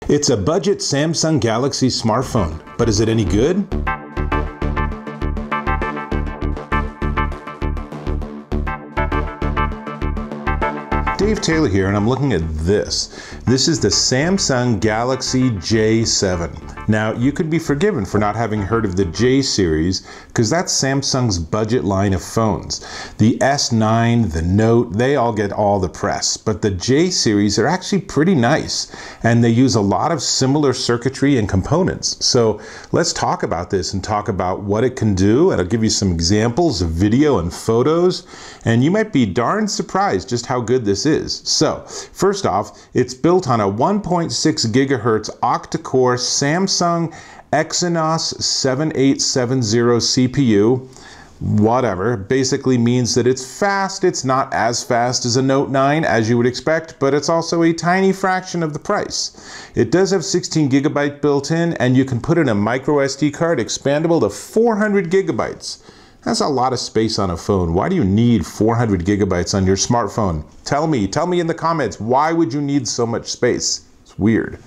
It's a budget Samsung Galaxy smartphone, but is it any good? Dave Taylor here, and I'm looking at this. This is the Samsung Galaxy J7. Now, you could be forgiven for not having heard of the J series, because that's Samsung's budget line of phones. The S9, the Note, they all get all the press, but the J series are actually pretty nice, and they use a lot of similar circuitry and components. So let's talk about this and talk about what it can do, and I'll give you some examples of video and photos, and you might be darn surprised just how good this is. So, first off, it's built on a 1.6 gigahertz octa-core Samsung Exynos 7870 CPU. Whatever, basically means that it's fast. It's not as fast as a Note 9, as you would expect, but it's also a tiny fraction of the price. It does have 16 gigabyte built in, and you can put in a micro SD card expandable to 400 gigabytes. That's a lot of space on a phone. Why do you need 400 gigabytes on your smartphone? Tell me in the comments, why would you need so much space? It's weird.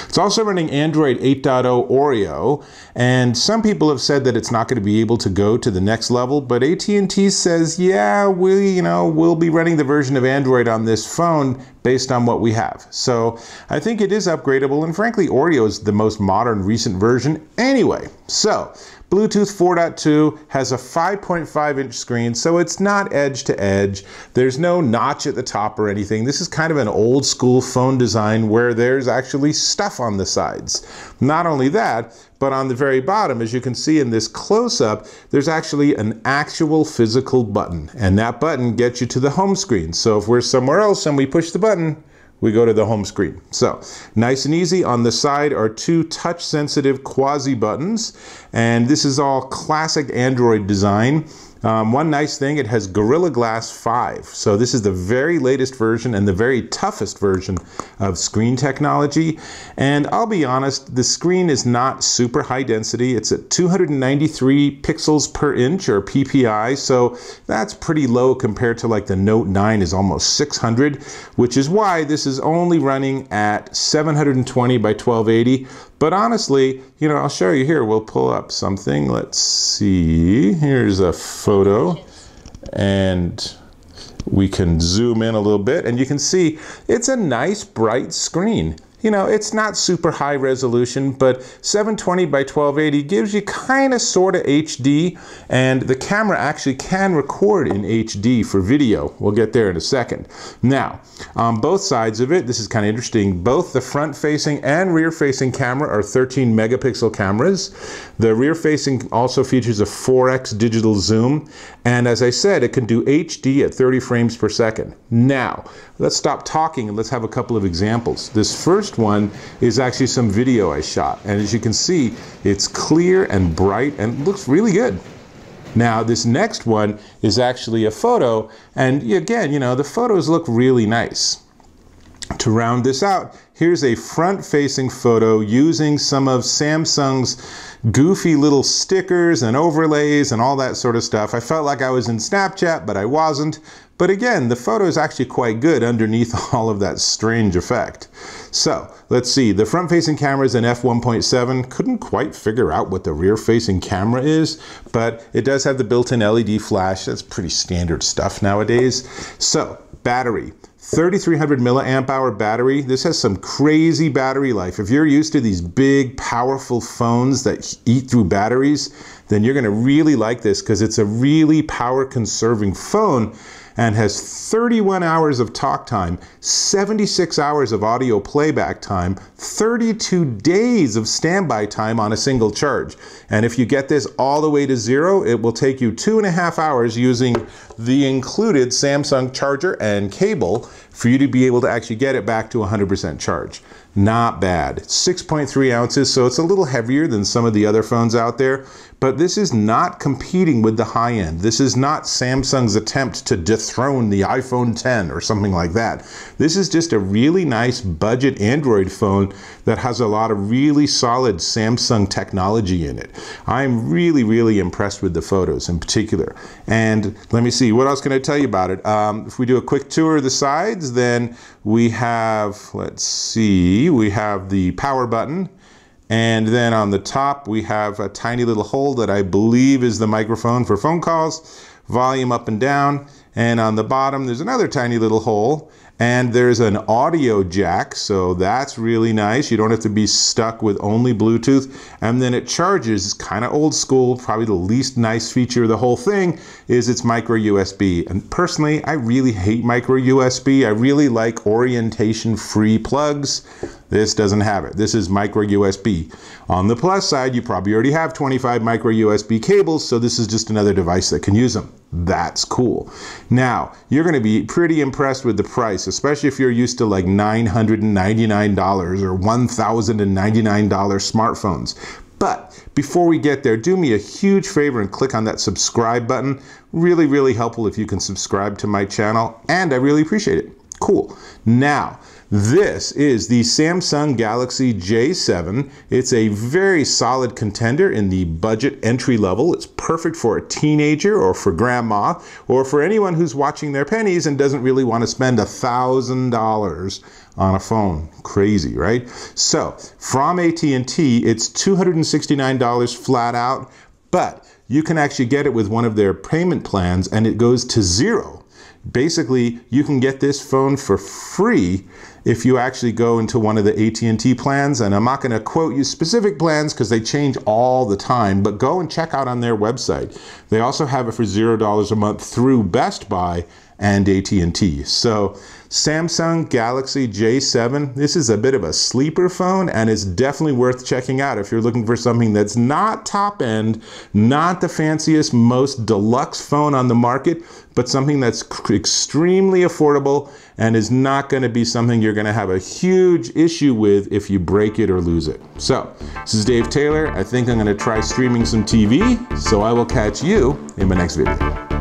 It's also running Android 8.0 Oreo, and some people have said that it's not going to be able to go to the next level, but AT&T says, yeah, we'll be running the version of Android on this phone based on what we have. So I think it is upgradable, and frankly, Oreo is the most modern recent version anyway. So Bluetooth 4.2 has a 5.5-inch screen, so it's not edge to edge. There's no notch at the top or anything. This is kind of an old school phone design where there's actually stuff on the sides. Not only that, but on the very bottom, as you can see in this close-up, there's actually an actual physical button, and that button gets you to the home screen. So if we're somewhere else and we push the button, we go to the home screen. So nice and easy. On the side are two touch-sensitive quasi buttons, and this is all classic Android design. One nice thing, it has Gorilla Glass 5. So this is the very latest version and the very toughest version of screen technology. And I'll be honest, the screen is not super high density. It's at 293 pixels per inch, or PPI. So that's pretty low compared to like the Note 9 is almost 600, which is why this is only running at 720 by 1280. But honestly, I'll show you here. We'll pull up something. Let's see. Here's a photo, and we can zoom in a little bit, and you can see it's a nice bright screen. It's not super high resolution, but 720 by 1280 gives you kind of sort of HD, and the camera actually can record in HD for video. We'll get there in a second. Now, on both sides of it, this is kind of interesting, both the front-facing and rear-facing camera are 13 megapixel cameras. The rear-facing also features a 4x digital zoom, and as I said, it can do HD at 30 frames per second. Now, let's stop talking and let's have a couple of examples. This first one is actually some video I shot, and as you can see, it's clear and bright and looks really good. Now, this next one is actually a photo, and again, the photos look really nice. To round this out, here's a front-facing photo using some of Samsung's goofy little stickers and overlays and all that sort of stuff. I felt like I was in Snapchat, but I wasn't. But again, the photo is actually quite good underneath all of that strange effect. So let's see, the front-facing camera is an f1.7. Couldn't quite figure out what the rear-facing camera is, but it does have the built-in LED flash. That's pretty standard stuff nowadays. So battery. 3,300 milliamp hour battery. This has some crazy battery life. If you're used to these big, powerful phones that eat through batteries, then you're going to really like this because it's a really power-conserving phone and has 31 hours of talk time, 76 hours of audio playback time, 32 days of standby time on a single charge. And if you get this all the way to 0, it will take you 2.5 hours using the included Samsung charger and cable for you to be able to actually get it back to 100% charge. Not bad. 6.3 ounces, so it's a little heavier than some of the other phones out there, but this is not competing with the high end. This is not Samsung's attempt to dethrone the iPhone 10 or something like that. This is just a really nice budget Android phone that has a lot of really solid Samsung technology in it. I'm really, really impressed with the photos in particular. And let me see, what else can I tell you about it? If we do a quick tour of the sides, sides, then we have, let's see, we have the power button. And then on the top, we have a tiny little hole that I believe is the microphone for phone calls, volume up and down. And on the bottom, there's another tiny little hole. And there's an audio jack, so that's really nice. You don't have to be stuck with only Bluetooth. And then it charges, kind of old school, probably the least nice feature of the whole thing is it's micro USB. And personally, I really hate micro USB. I really like orientation-free plugs. This doesn't have it. This is micro USB. On the plus side, you probably already have 25 micro USB cables, so this is just another device that can use them. That's cool. Now, you're going to be pretty impressed with the price, especially if you're used to like $999 or $1,099 smartphones. But before we get there, do me a huge favor and click on that subscribe button. Really, really helpful if you can subscribe to my channel, and I really appreciate it. Cool. Now, this is the Samsung Galaxy J7. It's a very solid contender in the budget entry level. It's perfect for a teenager or for grandma or for anyone who's watching their pennies and doesn't really want to spend $1,000 on a phone. Crazy, right? So from AT&T, it's $269 flat out, but you can actually get it with one of their payment plans and it goes to $0. Basically, you can get this phone for free if you actually go into one of the AT&T plans, and I'm not going to quote you specific plans because they change all the time, but go and check out on their website. They also have it for $0 a month through Best Buy and AT&T. So Samsung Galaxy J7, this is a bit of a sleeper phone and it's definitely worth checking out if you're looking for something that's not top end, not the fanciest, most deluxe phone on the market, but something that's extremely affordable and is not going to be something you're going to have a huge issue with if you break it or lose it. So, this is Dave Taylor. I think I'm going to try streaming some TV, so I will catch you in my next video.